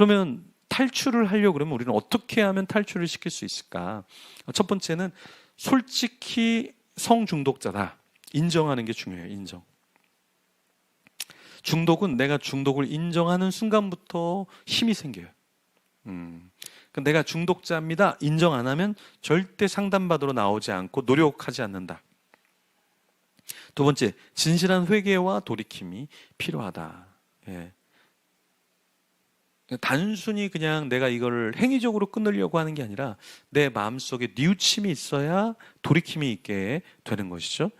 그러면 탈출을 하려고 그러면 우리는 어떻게 하면 탈출을 시킬 수 있을까? 첫 번째는 솔직히 성중독자다 인정하는 게 중요해요. 인정. 중독은 내가 중독을 인정하는 순간부터 힘이 생겨요. 내가 중독자입니다 인정 안 하면 절대 상담받으러 나오지 않고 노력하지 않는다. 두 번째, 진실한 회개와 돌이킴이 필요하다. 예. 단순히 그냥 내가 이걸 행위적으로 끊으려고 하는 게 아니라 내 마음속에 뉘우침이 있어야 돌이킴이 있게 되는 것이죠.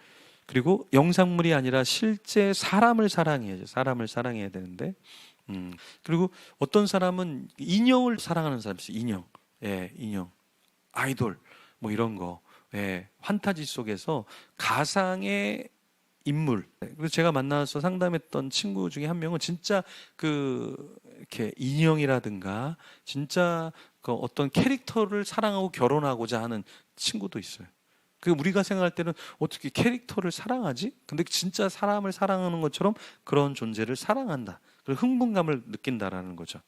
그리고 영상물이 아니라 실제 사람을 사랑해야죠. 사람을 사랑해야 되는데 그리고 어떤 사람은 인형을 사랑하는 사람이 있어요. 인형. 예, 인형. 아이돌 뭐 이런 거. 예, 환타지 속에서 가상의 인물. 그래서 제가 만나서 상담했던 친구 중에 한 명은 진짜 이렇게 인형이라든가 진짜 그 어떤 캐릭터를 사랑하고 결혼하고자 하는 친구도 있어요. 우리가 생각할 때는 어떻게 캐릭터를 사랑하지? 근데 진짜 사람을 사랑하는 것처럼 그런 존재를 사랑한다. 그리고 흥분감을 느낀다라는 거죠.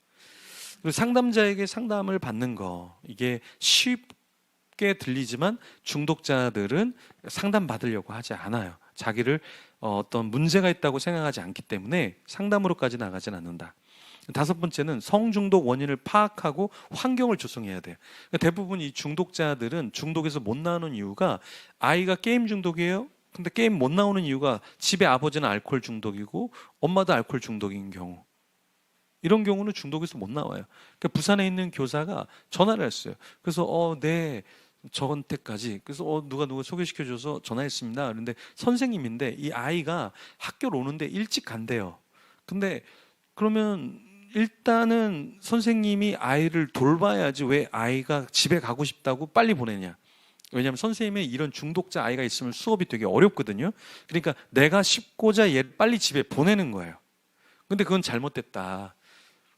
그리고 상담자에게 상담을 받는 거 이게 쉽게 들리지만 중독자들은 상담받으려고 하지 않아요. 자기를 어떤 문제가 있다고 생각하지 않기 때문에 상담으로까지 나가진 않는다. 다섯 번째는 성중독 원인을 파악하고 환경을 조성해야 돼요. 대부분 이 중독자들은 중독에서 못 나오는 이유가 아이가 게임 중독이에요. 근데 게임 못 나오는 이유가 집에 아버지는 알코올 중독이고 엄마도 알코올 중독인 경우. 이런 경우는 중독에서 못 나와요. 부산에 있는 교사가 전화를 했어요. 그래서 네. 저한테까지 그래서 누가 소개시켜줘서 전화했습니다. 그런데 선생님인데 이 아이가 학교를 오는데 일찍 간대요. 근데 그러면 일단은 선생님이 아이를 돌봐야지 왜 아이가 집에 가고 싶다고 빨리 보내냐. 왜냐하면 선생님의 이런 중독자 아이가 있으면 수업이 되게 어렵거든요. 그러니까 내가 쉽고자 얘 빨리 집에 보내는 거예요. 근데 그건 잘못됐다.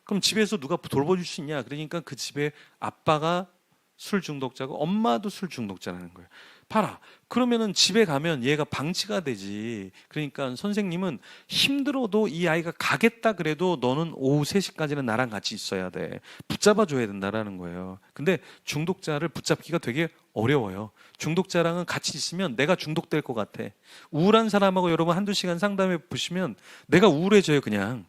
그럼 집에서 누가 돌봐줄 수 있냐. 그러니까 그 집에 아빠가 술 중독자고 엄마도 술 중독자라는 거예요. 봐라. 그러면은 집에 가면 얘가 방치가 되지. 그러니까 선생님은 힘들어도 이 아이가 가겠다 그래도 너는 오후 3시까지는 나랑 같이 있어야 돼. 붙잡아 줘야 된다라는 거예요. 근데 중독자를 붙잡기가 되게 어려워요. 중독자랑은 같이 있으면 내가 중독될 것 같아. 우울한 사람하고 여러분 한두 시간 상담해 보시면 내가 우울해져요. 그냥.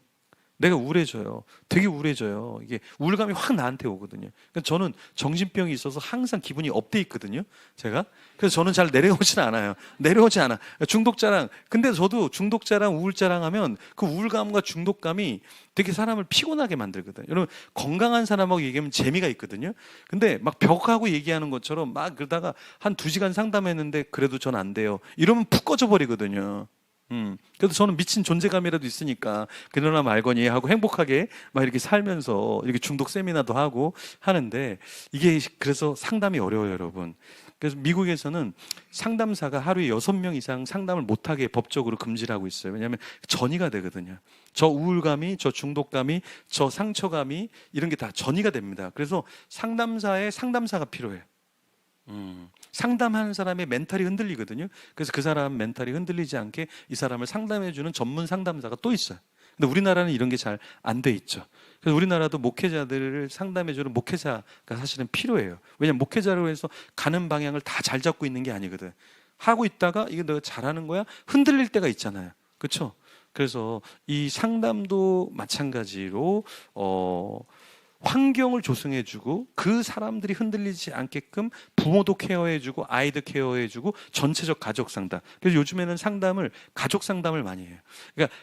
내가 우울해져요. 되게 우울해져요. 이게 우울감이 확 나한테 오거든요. 그러니까 저는 정신병이 있어서 항상 기분이 업돼 있거든요. 제가. 그래서 저는 잘 내려오진 않아요. 내려오지 않아. 중독자랑. 근데 저도 중독자랑 우울자랑 하면 그 우울감과 중독감이 되게 사람을 피곤하게 만들거든요. 여러분 건강한 사람하고 얘기하면 재미가 있거든요. 근데 막 벽하고 얘기하는 것처럼 막 그러다가 한 2시간 상담했는데 그래도 전 안 돼요. 이러면 푹 꺼져 버리거든요. 그래도 저는 미친 존재감이라도 있으니까 그러나 말거니 하고 행복하게 막 이렇게 살면서 이렇게 중독 세미나도 하고 하는데 이게 그래서 상담이 어려워요, 여러분. 그래서 미국에서는 상담사가 하루에 6명 이상 상담을 못하게 법적으로 금지를 하고 있어요. 왜냐하면 전이가 되거든요. 저 우울감이, 저 중독감이, 저 상처감이 이런 게 다 전이가 됩니다. 그래서 상담사에 상담사가 필요해요. 상담하는 사람의 멘탈이 흔들리거든요. 그래서 그 사람 멘탈이 흔들리지 않게 이 사람을 상담해주는 전문 상담사가 또 있어요. 근데 우리나라는 이런 게 잘 안 돼 있죠. 그래서 우리나라도 목회자들을 상담해주는 목회자가 사실은 필요해요. 왜냐하면 목회자로 해서 가는 방향을 다 잘 잡고 있는 게 아니거든. 하고 있다가 이게 내가 잘하는 거야? 흔들릴 때가 있잖아요. 그렇죠? 그래서 이 상담도 마찬가지로 환경을 조성해주고 그 사람들이 흔들리지 않게끔 부모도 케어해주고 아이도 케어해주고 전체적 가족 상담. 그래서 요즘에는 가족 상담을 많이 해요. 그러니까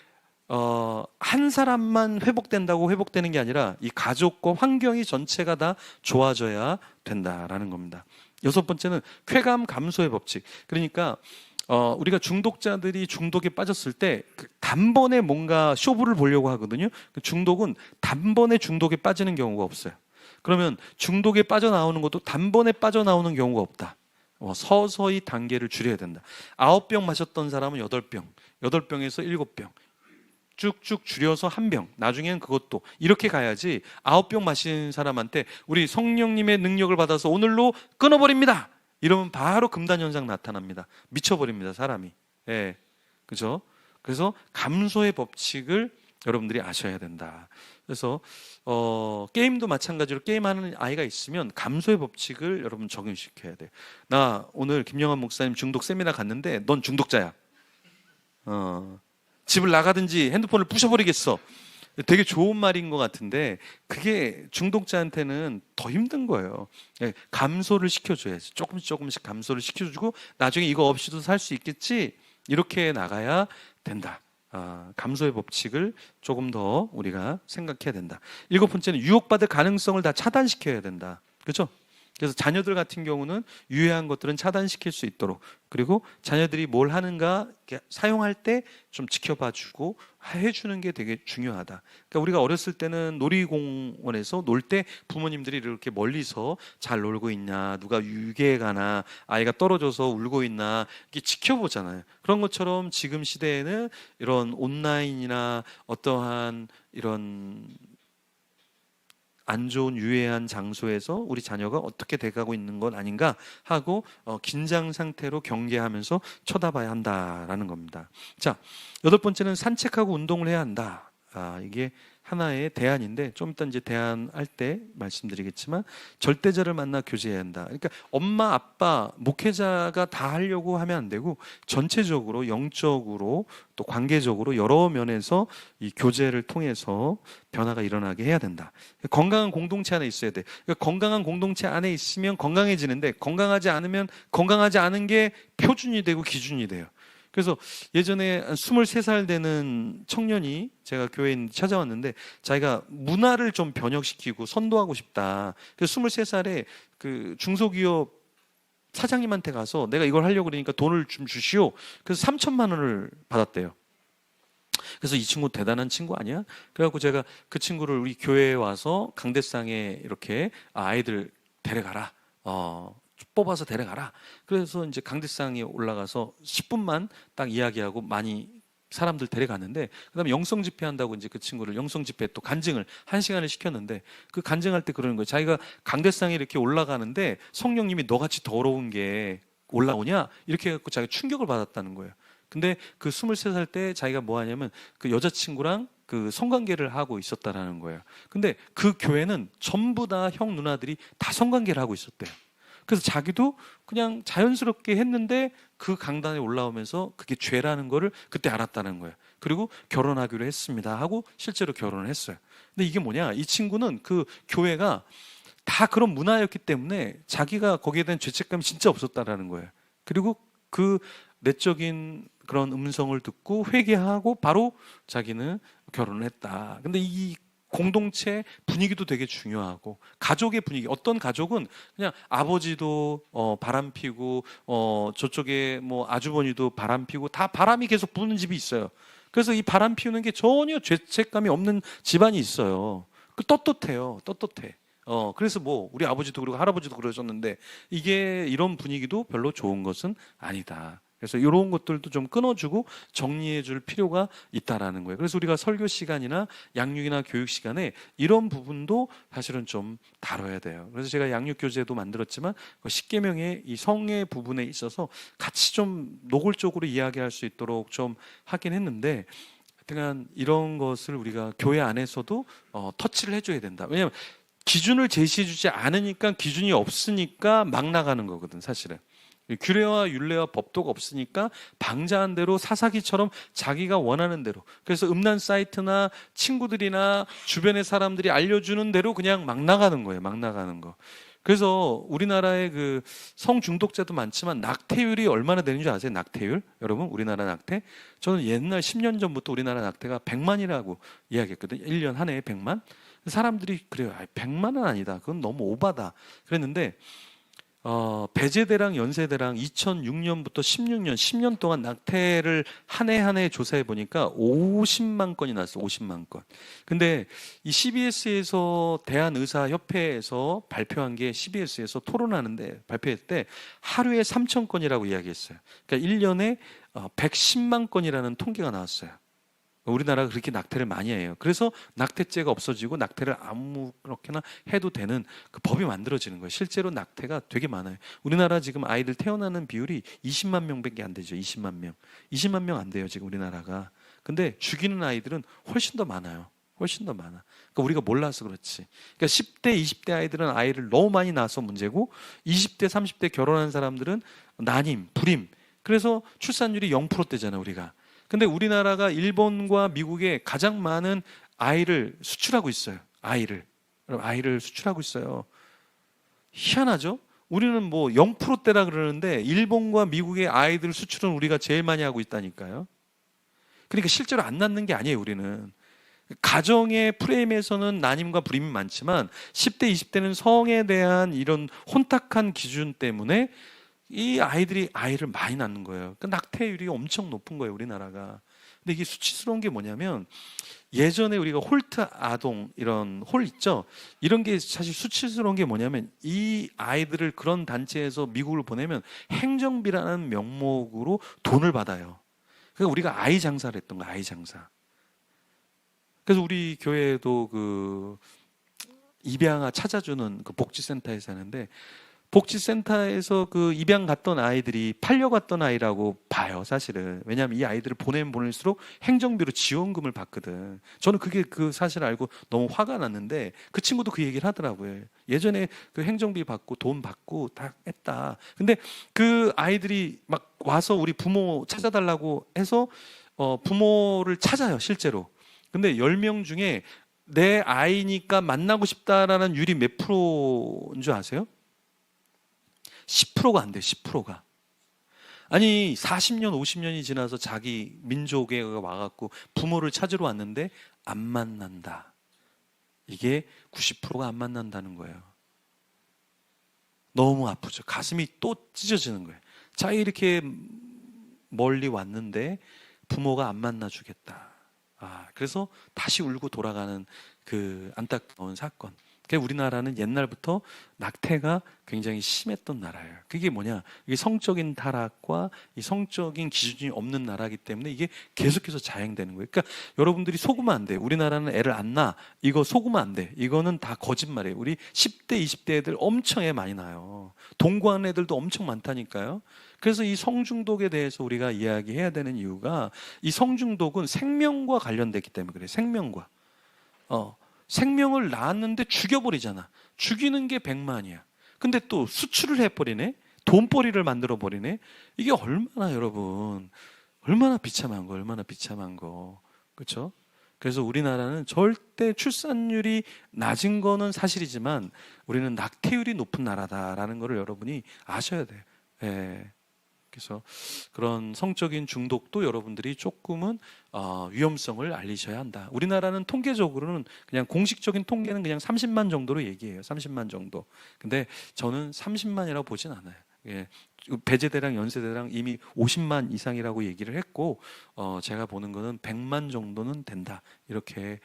한 사람만 회복된다고 회복되는 게 아니라 이 가족과 환경이 전체가 다 좋아져야 된다라는 겁니다. 6번째는 쾌감 감소의 법칙. 그러니까 우리가 중독자들이 중독에 빠졌을 때 단번에 뭔가 쇼부를 보려고 하거든요. 중독은 단번에 중독에 빠지는 경우가 없어요. 그러면 중독에 빠져나오는 것도 단번에 빠져나오는 경우가 없다. 서서히 단계를 줄여야 된다. 9병 마셨던 사람은 8병, 8병에서 7병 쭉쭉 줄여서 1병, 나중에는 그것도 이렇게 가야지 9병 마신 사람한테 우리 성령님의 능력을 받아서 오늘로 끊어버립니다. 이러면 바로 금단 현상 나타납니다. 미쳐버립니다, 사람이. 예, 그죠? 그래서 감소의 법칙을 여러분들이 아셔야 된다. 그래서 게임도 마찬가지로 게임하는 아이가 있으면 감소의 법칙을 여러분 적용시켜야 돼요. 나 오늘 김영환 목사님 중독 세미나 갔는데 넌 중독자야. 집을 나가든지 핸드폰을 부셔버리겠어. 되게 좋은 말인 것 같은데 그게 중독자한테는 더 힘든 거예요. 감소를 시켜줘야지. 조금씩 감소를 시켜주고 나중에 이거 없이도 살 수 있겠지. 이렇게 나가야 된다. 감소의 법칙을 조금 더 우리가 생각해야 된다. 7번째는 유혹받을 가능성을 다 차단시켜야 된다. 그렇죠? 그래서 자녀들 같은 경우는 유해한 것들은 차단시킬 수 있도록, 그리고 자녀들이 뭘 하는가 사용할 때 좀 지켜봐주고 해주는 게 되게 중요하다. 그러니까 우리가 어렸을 때는 놀이공원에서 놀 때 부모님들이 이렇게 멀리서 잘 놀고 있냐, 누가 유괴해 가나, 아이가 떨어져서 울고 있나 이렇게 지켜보잖아요. 그런 것처럼 지금 시대에는 이런 온라인이나 어떠한 이런 안 좋은 유해한 장소에서 우리 자녀가 어떻게 돼가고 있는 건 아닌가 하고 긴장 상태로 경계하면서 쳐다봐야 한다라는 겁니다. 자, 8번째는 산책하고 운동을 해야 한다. 이게 하나의 대안인데 좀 이따 이제 대안할 때 말씀드리겠지만 절대자를 만나 교제해야 한다. 그러니까 엄마, 아빠, 목회자가 다 하려고 하면 안 되고 전체적으로 영적으로 또 관계적으로 여러 면에서 이 교제를 통해서 변화가 일어나게 해야 된다. 건강한 공동체 안에 있어야 돼. 그러니까 건강한 공동체 안에 있으면 건강해지는데 건강하지 않으면 건강하지 않은 게 표준이 되고 기준이 돼요. 그래서 예전에 23살 되는 청년이 제가 교회에 찾아왔는데 자기가 문화를 좀 변혁시키고 선도하고 싶다. 그래서 23살에 그 중소기업 사장님한테 가서 내가 이걸 하려고 그러니까 돈을 좀 주시오. 그래서 3천만 원을 받았대요. 그래서 이 친구 대단한 친구 아니야? 그래갖고 제가 그 친구를 우리 교회에 와서 강대상에 이렇게 아이들 데려가라. 뽑아서 데려가라. 그래서 이제 강대상에 올라가서 10분만 딱 이야기하고 많이 사람들 데려갔는데 그다음에 영성 집회 한다고 이제 그 친구를 영성 집회 또 간증을 1시간을 시켰는데 그 간증할 때 그러는 거예요. 자기가 강대상에 이렇게 올라가는데 성령님이 너같이 더러운 게 올라오냐? 이렇게 해갖고 자기가 충격을 받았다는 거예요. 근데 그 23살 때 자기가 뭐 하냐면 그 여자친구랑 그 성관계를 하고 있었다라는 거예요. 근데 그 교회는 전부 다 형 누나들이 다 성관계를 하고 있었대요. 그래서 자기도 그냥 자연스럽게 했는데 그 강단에 올라오면서 그게 죄라는 거를 그때 알았다는 거예요. 그리고 결혼하기로 했습니다 하고 실제로 결혼을 했어요. 근데 이게 뭐냐, 이 친구는 그 교회가 다 그런 문화였기 때문에 자기가 거기에 대한 죄책감이 진짜 없었다라는 거예요. 그리고 그 내적인 그런 음성을 듣고 회개하고 바로 자기는 결혼을 했다. 근데 이 공동체 분위기도 되게 중요하고 가족의 분위기, 어떤 가족은 그냥 아버지도 바람피고 저쪽에 뭐 아주버니도 바람피고 다 바람이 계속 부는 집이 있어요. 그래서 이 바람 피우는 게 전혀 죄책감이 없는 집안이 있어요. 그 떳떳해요. 떳떳해. 그래서 뭐 우리 아버지도 그러고 할아버지도 그러셨는데 이게 이런 분위기도 별로 좋은 것은 아니다. 그래서 이런 것들도 좀 끊어주고 정리해 줄 필요가 있다라는 거예요. 그래서 우리가 설교 시간이나 양육이나 교육 시간에 이런 부분도 사실은 좀 다뤄야 돼요. 그래서 제가 양육 교재도 만들었지만 십계명의 이 성의 부분에 있어서 같이 좀 노골적으로 이야기할 수 있도록 좀 하긴 했는데, 하여튼 이런 것을 우리가 교회 안에서도 터치를 해줘야 된다. 왜냐하면 기준을 제시해 주지 않으니까, 기준이 없으니까 막 나가는 거거든 사실은. 규례와 율례와 법도가 없으니까 방자한 대로 사사기처럼 자기가 원하는 대로, 그래서 음란 사이트나 친구들이나 주변의 사람들이 알려주는 대로 그냥 막 나가는 거예요. 막 나가는 거. 그래서 우리나라에 그 성중독자도 많지만 낙태율이 얼마나 되는 줄 아세요? 낙태율? 여러분, 우리나라 낙태? 저는 옛날 10년 전부터 우리나라 낙태가 100만이라고 이야기했거든요. 1년 한 해에 100만? 사람들이 그래요. 100만은 아니다. 그건 너무 오바다. 그랬는데 배제대랑 연세대랑 2006년부터 16년, 10년 동안 낙태를 한 해 한 해 조사해 보니까 50만 건이 났어요. 50만 건. 근데 이 CBS에서 대한의사협회에서 발표한 게, CBS에서 토론하는데 발표할 때 하루에 3천 건이라고 이야기했어요. 그러니까 1년에 110만 건이라는 통계가 나왔어요. 우리나라가 그렇게 낙태를 많이 해요. 그래서 낙태죄가 없어지고 낙태를 아무렇게나 해도 되는 그 법이 만들어지는 거예요. 실제로 낙태가 되게 많아요. 우리나라 지금 아이들 태어나는 비율이 20만 명밖에 안 되죠. 20만 명. 20만 명 안 돼요, 지금 우리나라가. 근데 죽이는 아이들은 훨씬 더 많아요. 훨씬 더 많아. 그러니까 우리가 몰라서 그렇지. 그러니까 10대, 20대 아이들은 아이를 너무 많이 낳아서 문제고 20대, 30대 결혼한 사람들은 난임, 불임. 그래서 출산율이 0%대잖아, 우리가. 근데 우리나라가 일본과 미국에 가장 많은 아이를 수출하고 있어요. 아이를 수출하고 있어요. 희한하죠? 우리는 뭐 0%대라 그러는데 일본과 미국의 아이들 수출은 우리가 제일 많이 하고 있다니까요. 그러니까 실제로 안 낳는 게 아니에요, 우리는. 가정의 프레임에서는 난임과 불임이 많지만 10대, 20대는 성에 대한 이런 혼탁한 기준 때문에 이 아이들이 아이를 많이 낳는 거예요. 그 낙태율이 엄청 높은 거예요, 우리나라가. 근데 이게 수치스러운 게 뭐냐면 예전에 우리가 홀트 아동 이런 홀 있죠. 이런 게 사실 수치스러운 게 뭐냐면 이 아이들을 그런 단체에서 미국을 보내면 행정비라는 명목으로 돈을 받아요. 그러니까 우리가 아이 장사를 했던 거야, 아이 장사. 그래서 우리 교회에도 그 입양아 찾아주는 그 복지센터에서 하는데 복지센터에서 그 입양 갔던 아이들이 팔려갔던 아이라고 봐요, 사실은. 왜냐하면 이 아이들을 보내면 보낼수록 행정비로 지원금을 받거든. 저는 그게 그 사실을 알고 너무 화가 났는데 그 친구도 그 얘기를 하더라고요. 예전에 그 행정비 받고 돈 받고 다 했다. 근데 그 아이들이 막 와서 우리 부모 찾아달라고 해서 부모를 찾아요, 실제로. 근데 10명 중에 내 아이니까 만나고 싶다라는 율이 몇 프로인 줄 아세요? 10%가 안 돼요. 10%가. 아니 40년 50년이 지나서 자기 민족에 와갖고 부모를 찾으러 왔는데 안 만난다. 이게 90%가 안 만난다는 거예요. 너무 아프죠. 가슴이 또 찢어지는 거예요. 자, 이렇게 멀리 왔는데 부모가 안 만나주겠다. 그래서 다시 울고 돌아가는 그 안타까운 사건. 그러니까 우리나라는 옛날부터 낙태가 굉장히 심했던 나라예요. 그게 뭐냐? 이게 성적인 타락과 이 성적인 기준이 없는 나라이기 때문에 이게 계속해서 자행되는 거예요. 그러니까 여러분들이 속으면 안 돼요. 우리나라는 애를 안 낳아. 이거 속으면 안 돼. 이거는 다 거짓말이에요. 우리 10대, 20대 애들 엄청 애 많이 낳아요. 동거하는 애들도 엄청 많다니까요. 그래서 이 성중독에 대해서 우리가 이야기해야 되는 이유가 이 성중독은 생명과 관련됐기 때문에 그래요. 생명과. 생명을 낳았는데 죽여버리잖아. 죽이는 게 100만이야. 근데 또 수출을 해버리네. 돈벌이를 만들어버리네. 이게 얼마나 여러분 얼마나 비참한 거, 얼마나 비참한 거. 그렇죠? 그래서 우리나라는 절대 출산율이 낮은 거는 사실이지만 우리는 낙태율이 높은 나라다라는 거를 여러분이 아셔야 돼요. 예. 그래서 그런 성적인 중독도 여러분들이 조금은 위험성을 알리셔야 한다. 우리나라는 통계적으로는 그냥 공식적인 통계는 그냥 30만 정도로 얘기해요. 30만 정도. 근데 저는 30만이라고 보진 않아요. 예. 배제대랑 연세대랑 이미 50만 이상이라고 얘기를 했고 제가 보는 거는 100만 정도는 된다. 이렇게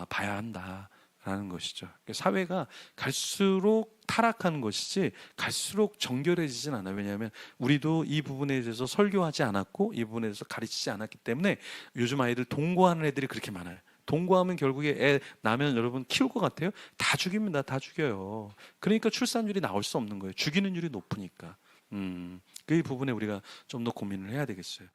봐야 한다. 라는 것이죠. 사회가 갈수록 타락하는 것이지 갈수록 정결해지진 않아요. 왜냐하면 우리도 이 부분에 대해서 설교하지 않았고 이 부분에 대해서 가르치지 않았기 때문에 요즘 아이들 동거하는 애들이 그렇게 많아요. 동거하면 결국에 애 낳으면 여러분 키울 것 같아요? 다 죽입니다. 다 죽여요. 그러니까 출산율이 나올 수 없는 거예요. 죽이는 율이 높으니까. 그 부분에 우리가 좀 더 고민을 해야 되겠어요.